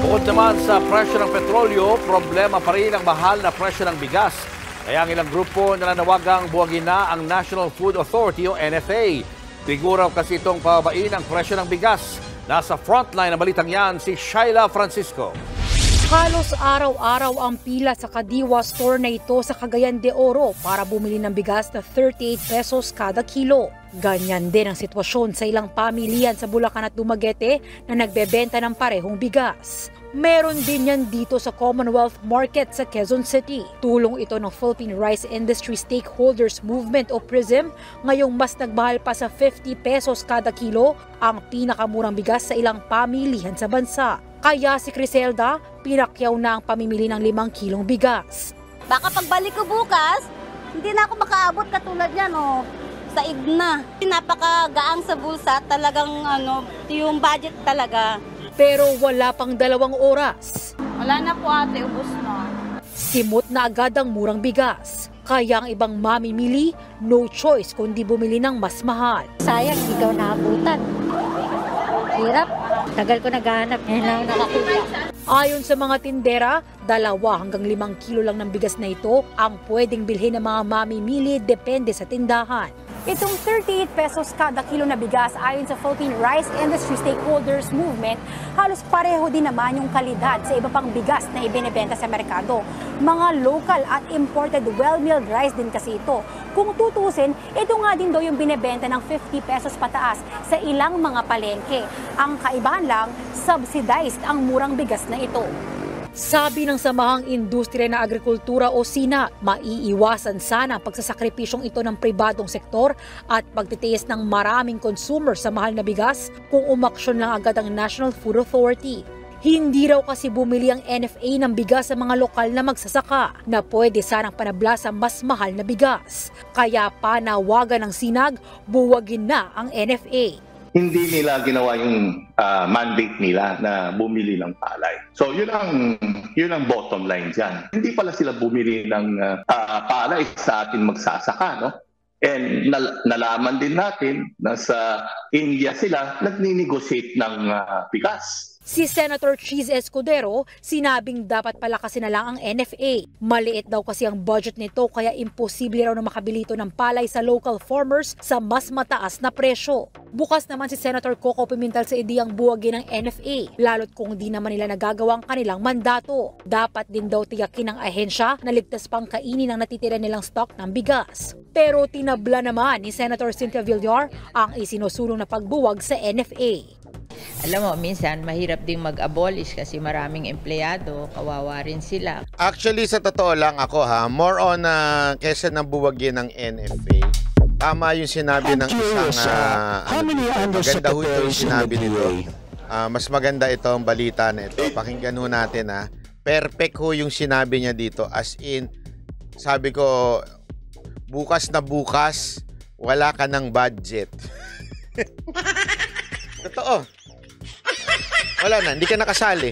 Bukod naman sa presyo ng petrolyo, problema pa rin ang mahal na presyo ng bigas. Kaya ang ilang grupo nananawagang buwagin na ang National Food Authority o NFA. Siguro kasi itong pababain ang presyo ng bigas. Nasa frontline ng balitang yan si Shaila Francisco. Halos araw-araw ang pila sa Kadiwa store na ito sa Cagayan de Oro para bumili ng bigas na 38 pesos kada kilo. Ganyan din ang sitwasyon sa ilang pamilihan sa Bulacan at Dumaguete na nagbebenta ng parehong bigas. Meron din yan dito sa Commonwealth Market sa Quezon City. Tulong ito ng Philippine Rice Industry Stakeholders Movement o PRISM, ngayong mas nagmahal pa sa 50 pesos kada kilo ang pinakamurang bigas sa ilang pamilihan sa bansa. Kaya si Criselda, pinakyaw na ang pamimili ng 5 kilong bigas. Baka pagbalik ko bukas, hindi na ako makaabot katulad yan, sa igna. Napakagaang sa bulsa, talagang yung budget talaga. Pero wala pang 2 oras. Wala na po ate, ubos na. Simot na agad ang murang bigas. Kaya ang ibang mamimili, no choice kundi bumili ng mas mahal. Sayang, hindi ka naabutan. Hirap. Tagal ko naghahanap, ngayon ako nakakuha. Ayon sa mga tindera, 2 hanggang 5 kilo lang ng bigas na ito ang pwedeng bilhin ng mga mamimili depende sa tindahan. Itong 38 pesos kada kilo na bigas ayon sa Philippine Rice Industry Stakeholders Movement, halos pareho din naman yung kalidad sa iba pang bigas na ibinebenta sa merkado. Mga local at imported well-milled rice din kasi ito. Kung tutusin, ito nga din daw yung binebenta ng 50 pesos pataas sa ilang mga palengke. Ang kaibahan lang, subsidized ang murang bigas na ito. Sabi ng Samahang Industriya na Agrikultura o SINA, maiiwasan sana ang pagsasakripisyong ito ng pribadong sektor at pagtitiis ng maraming consumer sa mahal na bigas kung umaksyon lang agad ang National Food Authority. Hindi raw kasi bumili ang NFA ng bigas sa mga lokal na magsasaka na pwede sanang panabla sa mas mahal na bigas. Kaya panawagan ng SINAG, buwagin na ang NFA. Hindi nila ginawa yung mandate nila na bumili ng palay. So yun ang bottom line dyan. Hindi pala sila bumili ng palay sa ating magsasaka, no? And nalaman din natin na sa India sila nagni-negotiate ng bigas. Si Senator Cheese Escudero, sinabing dapat palakasin na lang ang NFA. Maliit daw kasi ang budget nito kaya imposible raw na makabili ito ng palay sa local farmers sa mas mataas na presyo. Bukas naman si Senator Coco Pimentel sa ideyang buwagin ng NFA, lalo't kung di naman nila nagagawang kanilang mandato. Dapat din daw tiyakin ng ahensya na ligtas pang kainin ang natitira nilang stock ng bigas. Pero tinabla naman ni Senator Cynthia Villar ang isinusulong na pagbuwag sa NFA. Alam mo, minsan mahirap ding mag-abolish kasi maraming empleyado, kawawa rin sila. Actually, sa totoo lang ako more on kesa nang buwagin ng NFA. Tama yung sinabi ng isang maganda ho ito yung sinabi nito. Mas maganda ito ang balita na ito. Pakinggan ho natin Perfect ho yung sinabi niya dito. As in, sabi ko, bukas na bukas, wala ka ng budget. Totoo. Wala na, hindi ka nakasali.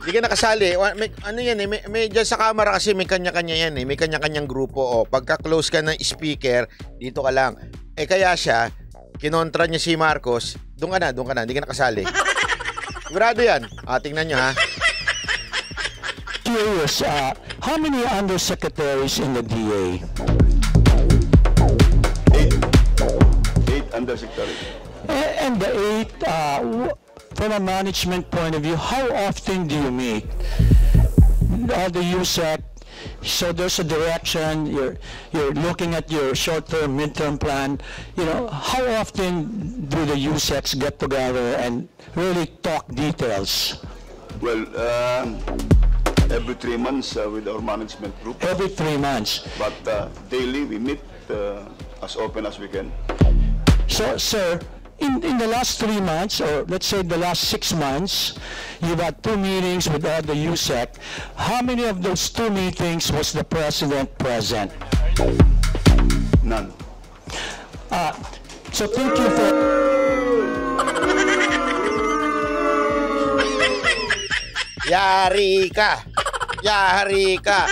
Hindi ka nakasali. Ano yan may dyan sa camera kasi may kanya-kanya yan may kanya-kanyang grupo. Pagka-close ka ng speaker, dito ka lang. Kaya siya, kinontra niya si Marcos, doon ka na, hindi ka nakasali. Sigurado yan. Tingnan nyo Curious, how many undersecretaries in the DA? 8 undersecretaries. And the 8, from a management point of view, how often do you meet? The USEC, so there's a direction, you're looking at your short-term, mid-term plan. How often do the USECs get together and really talk details? Well, every 3 months with our management group. Every 3 months. But daily we meet as often as we can. So, sir, in the last 3 months, or let's say the last 6 months, you've had 2 meetings with all the USEC. How many of those 2 meetings was the president present? None. So thank you for... Yari ka! Yari ka!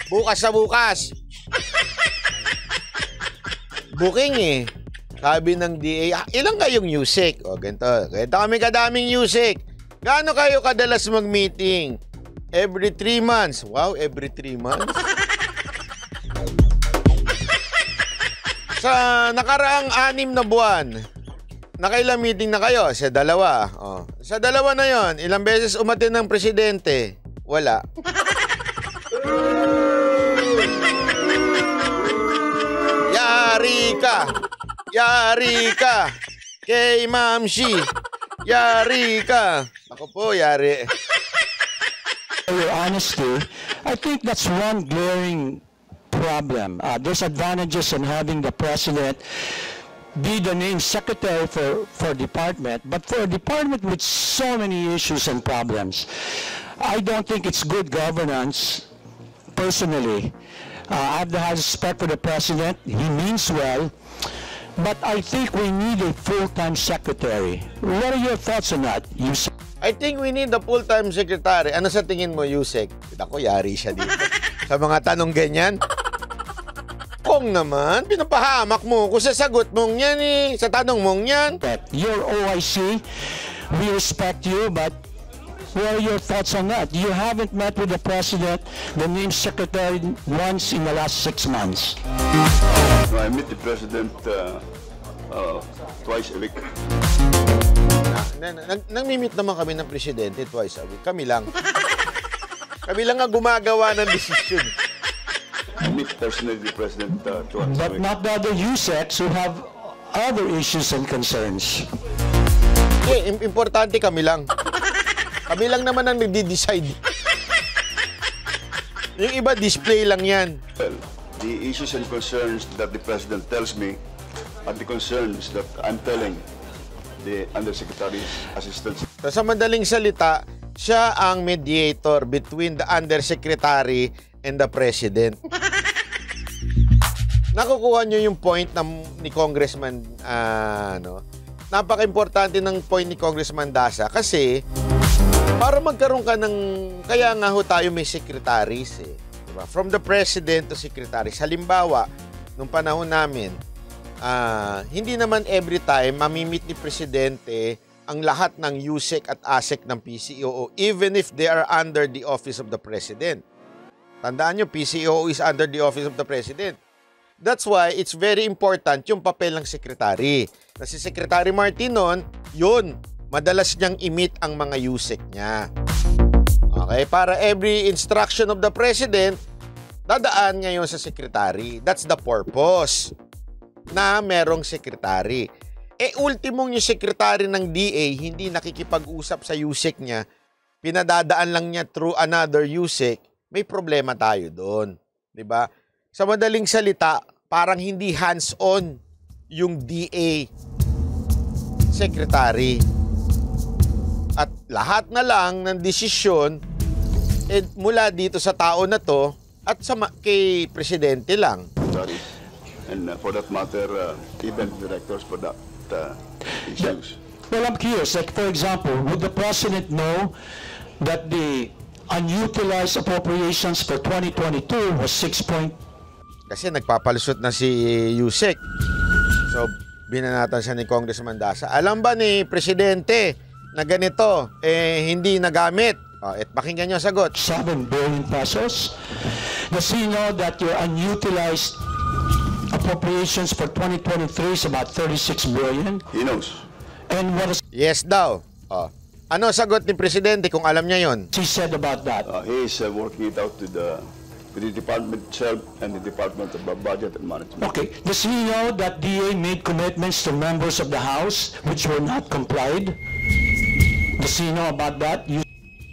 Bukas na bukas! Booking Sabi ng DA, ilang kayong USEC? Ganito kami kadaming USEC. Gaano kayo kadalas mag-meeting? Every 3 months. Wow, every 3 months? Sa nakaraang 6 na buwan, nakailang meeting na kayo? Sa 2. Oh. Sa 2 na yon, ilang beses umatin ng presidente? Wala. Yari ka! Yari ka! Kay Ma'am Shi! Yari ka! Ako po, yari. For your honesty, I think that's one glaring problem. There's advantages in having the president be the named secretary for department, but for a department with so many issues and problems, I don't think it's good governance, personally. I have the highest respect for the president. He means well, but I think we need a full-time secretary. What are your thoughts on that? I think we need a full-time secretary. Ano sa tingin mo, Yusek? Ako, yari siya dito. Sa mga tanong ganyan. Kung naman, pinapahamak mo kung sasagot mong yan eh. Sa tanong mong yan. Your OIC, we respect you, but what are your thoughts on that? You haven't met with the president, the named secretary, once in the last 6 months. I meet the president twice a week. Nag-meet naman kami ng presidente twice a week. Kami lang. Kami lang ang gumagawa ng desisyon. I meet personally the president twice a But week. not the other USECs who have other issues and concerns. Importante kami lang. Kami lang naman ang nagdi-decide. Yung iba, display lang yan. Well, the issues and concerns that the president tells me are the concerns that I'm telling the undersecretary's assistants. So, sa madaling salita, siya ang mediator between the undersecretary and the president. Nakukuha nyo yung point ni Congressman, napaka-importante ng point ni Congressman Dasa kasi para magkaroon ka ng, kaya nga ho tayo may secretaries eh. Diba? From the president to secretaries. Halimbawa, nung panahon namin, hindi naman every time mamimit ni presidente ang lahat ng USEC at ASEC ng PCOO even if they are under the office of the president. Tandaan nyo, PCOO is under the office of the president. That's why it's very important yung papel ng sekretary. Na si Secretary Martinon, yun, madalas niyang i-meet ang mga USEC niya. Okay, para every instruction of the president, dadaan ngayon sa secretary. That's the purpose na merong secretary. Ultimong yung secretary ng DA, hindi nakikipag-usap sa USEC niya, pinadadaan lang niya through another USEC, may problema tayo doon. Diba? Sa madaling salita, parang hindi hands-on yung DA secretary. At lahat na lang ng desisyon mula dito sa tao na to at kay presidente lang. And for that matter, even directors for that issues. Well, I'm curious. Like, for example, would the president know that the unutilized appropriations for 2022 was 6. Kasi nagpapalusot na si Yusek. So, binanatan siya ni Congressman Dasa. Alam ba ni presidente na ganito, hindi nagamit? At pakinggan niyo sagot. 7 billion pesos. Does he know that your unutilized appropriations for 2023 is about 36 billion? He knows. And what is Yes daw. Ano sagot ni presidente kung alam niya yon? he said about that? He is working it out with the department itself and the Department of Budget and Management. Okay. Does he know that DA made commitments to members of the House which were not complied? Does he know about that?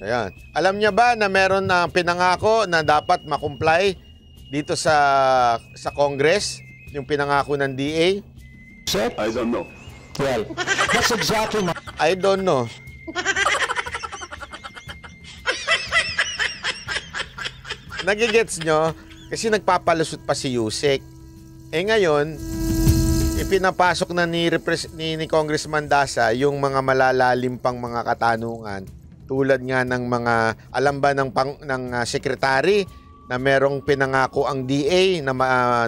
Ayan. Alam niya ba na meron na pinangako na dapat makomply dito sa Congress? Yung pinangako ng DA? Sir? I don't know. Well, that's exactly my... I don't know. Nagigets nyo? Kasi nagpapalusot pa si Yusek. Ngayon, ipinapasok na ni Congressman Dasa yung mga malalalim pang mga katanungan tulad nga ng mga alam ba ng secretary na merong pinangako ang DA na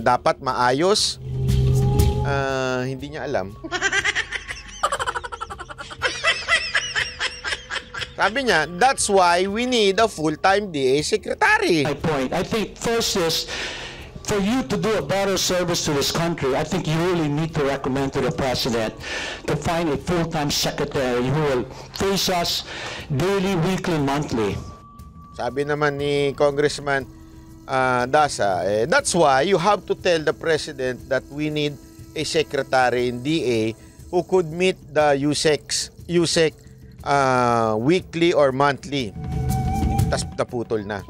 dapat maayos. Hindi niya alam. Sabi niya, that's why we need a full-time DA secretary. My point. I think first is, for you to do a better service to this country, I think you really need to recommend to the President to find a full-time secretary who will face us daily, weekly, monthly. Sabi naman ni Congressman Dasa, that's why you have to tell the President that we need a secretary in DA who could meet the USEC weekly or monthly. Tas naputol na.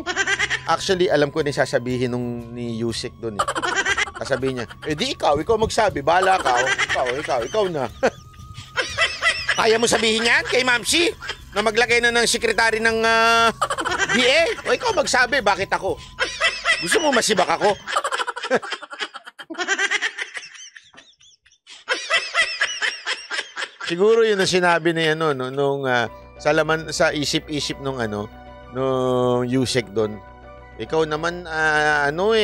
Actually, alam ko na sasabihin ni USEC doon. Sasabihin niya, di ikaw magsabi, bahala ka. Ikaw na. Kaya mo sabihin yan kay Mamsi na maglagay na ng sekretary ng DA? O ikaw magsabi, bakit ako? Gusto mo masibak ako? Siguro yun ang sinabi niya nung sa isip-isip nung USEC doon. Ikaw naman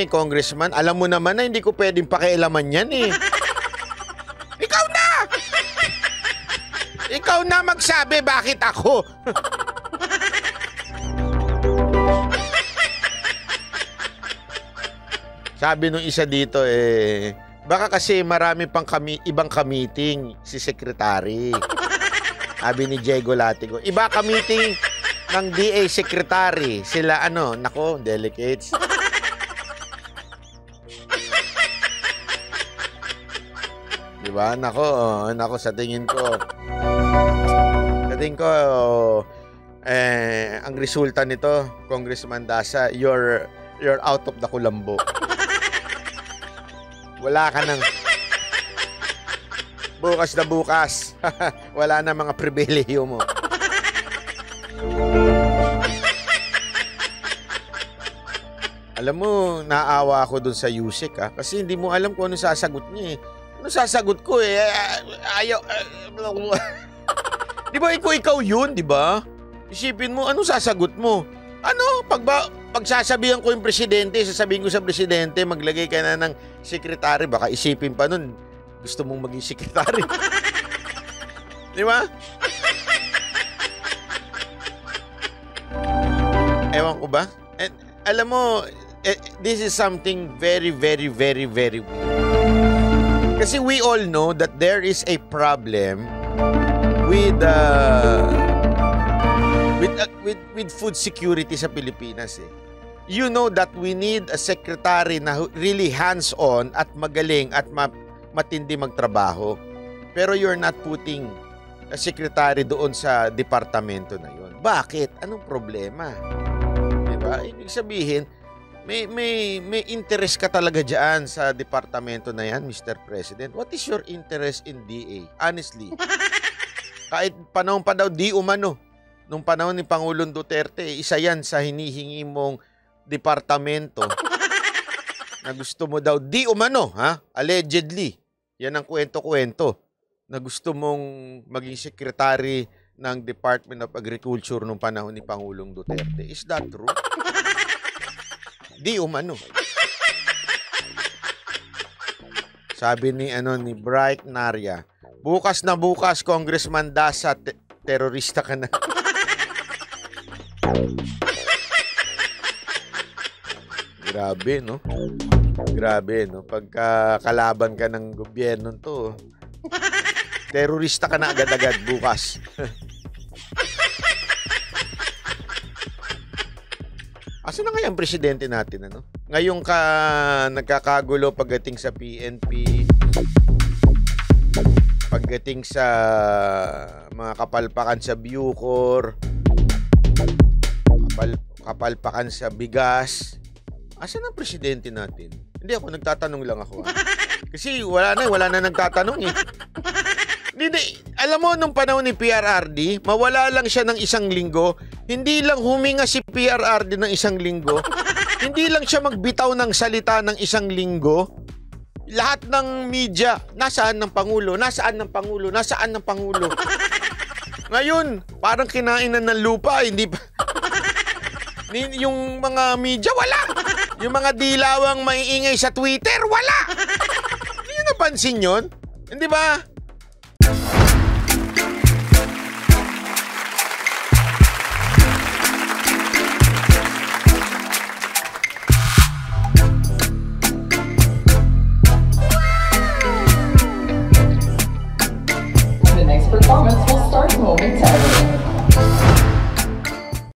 congressman, alam mo naman na hindi ko pwedeng pakialaman yan eh. Ikaw na magsabi, bakit ako? Sabi nung isa dito baka kasi marami pang ibang ka-meeting si secretary. Sabi ni Diego Latigo, iba ka-meeting ng DA secretary. Sila nako, delicates. Diba? Nako, sa tingin ko. Ang resulta nito, Congressman Dasa, you're out of the kulambo. Wala ka nang bukas na bukas. Wala na mga pribilehiyo mo. Alam mo, naawa ako dun sa USEC kasi hindi mo alam kung ano sasagot niya Ano sasagot ko ayaw. Di ba ikaw yun, di ba? Isipin mo, ano sasagot mo? Pag sasabihan ko yung presidente, sasabihin ko sa presidente, maglagay ka na ng sekretary, baka isipin pa nun, gusto mong maging sekretary. Di ba? Ewan ko ba? Alam mo, this is something very, very, very, very weird. Kasi we all know that there is a problem with food security sa Pilipinas You know that we need a secretary na really hands-on at magaling at matindi magtrabaho. Pero you're not putting a secretary doon sa departamento na yun. Bakit? Anong problema? Diba? Ibig sabihin, may interest ka talaga dyan sa departamento na yan, Mr. President. What is your interest in DA? Honestly. Kahit panahon pa daw di umano. Nung panahon ni Pangulong Duterte, isa yan sa hinihingi mong departamento na gusto mo daw di umano, allegedly. Yan ang kwento-kwento na gusto mong maging secretary ng Department of Agriculture nung panahon ni Pangulong Duterte. Is that true? Di umano. Sabi ni Bright Naria, bukas na bukas, Congressman Dasa, terorista ka na. Grabe, no? Grabe, no? Pagka kalaban ka ng gobyerno to, terorista ka na agad-agad bukas. Asa na kaya ang presidente natin, Ngayon nagkakagulo pagdating sa PNP, pagdating sa mga kapalpakan sa Bucor, kapalpakan sa bigas. Asan ang presidente natin? Hindi ako, nagtatanong lang ako. Kasi wala na nagtatanong Hindi, alam mo, nung panahon ni PRRD, mawala lang siya ng 1 linggo. Hindi lang huminga si PRRD ng 1 linggo. Hindi lang siya magbitaw ng salita ng 1 linggo. Lahat ng media, nasaan ng Pangulo? Nasaan ng Pangulo? Nasaan ng Pangulo? Ngayon, parang kinainan ng lupa, hindi pa. Yung mga media, wala. Yung mga dilawang maiingay sa Twitter, wala. Hindi nyo napansin yun? Hindi ba? performance will start momentarily.